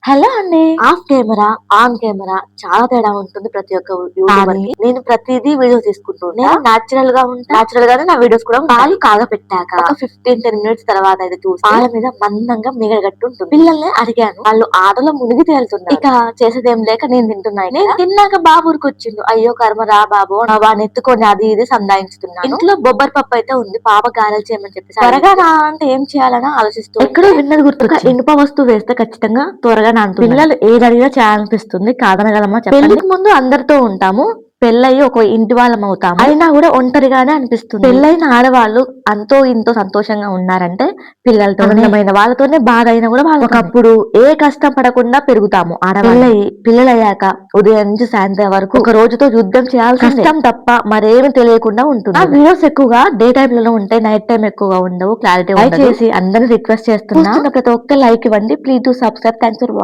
Hello అండి. Of camera, on camera చాలా తేడా ఉంటుంది ప్రతి ఒక్క యూట్యూబర్‌కి. నేను ప్రతిదీ వీడియో తీసుకుంటూ ఉంటా. నేను నేచురల్ గా ఉంటా. నేచురల్ గానే నా వీడియోస్ కూడా పాలు కాగపెట్టాక ఒక 15-10 మినిట్స్ తర్వాత అయితే చూస్తే పాల మీద మందంగా మీగడగట్టు ఉంటుంది. పిల్లల్ని అడిగాను. వాళ్ళు ఆటలో మునిగి తేలుతున్నారు. ఇక చేసేదేం లేక నేను తింటున్నా. నేను తిన్నాక బాబు ఊరికొచ్చిండు. అయ్యో కర్మరా బాబు వాడిని ఎత్తుకొని అది ఇది సంధాయించుతున్నాను. ఇంట్లో బొబ్బరి పప్పు అయితే ఉంది. పాప గారెలు చేయమని చెప్పి త్వరగా రా అంటే ఏం చేయాలని ఆలోచిస్తూ ఎక్కడో విన్నది గుర్తు. ఒక ఇనుప వస్తువు వేస్తే ఖచ్చితంగా త్వరగా నానుతుంది. పిల్లలు ఏది అడిగినా చేయాలనిపిస్తుంది. కాదనగలమా చెప్పండి. పెళ్లికి ముందు అందరితో ఉంటాము. పెళ్ళయి ఒక ఇంటి వాళ్ళం అవుతాము. అయినా కూడా ఒంటరిగానే అనిపిస్తుంది. పెళ్ళైన ఆడవాళ్ళు అంతో ఇంతో సంతోషంగా ఉన్నారంటే పిల్లలతో అందమైన వాళ్ళతోనే, బాధ అయినా కూడా వాళ్ళ ఒకప్పుడు ఏ కష్టం పడకుండా పెరుగుతాము. ఆడవాళ్ళయి పిల్లలయ్యాక ఉదయం నుంచి సాయంత్రం వరకు ఒక రోజుతో యుద్ధం చేయాల్సి కష్టం తప్ప మరేమి తెలియకుండా ఉంటుంది. ఆ వీడియోస్ ఎక్కువగా డే టైమ్ లో ఉంటాయి, నైట్ టైం ఎక్కువగా ఉండవు. క్లారిటీ చేసి అందరూ రిక్వెస్ట్ చేస్తున్నా. ప్రతి ఒక్క లైక్ ఇవ్వండి. Please to subscribe. Thanks for watching.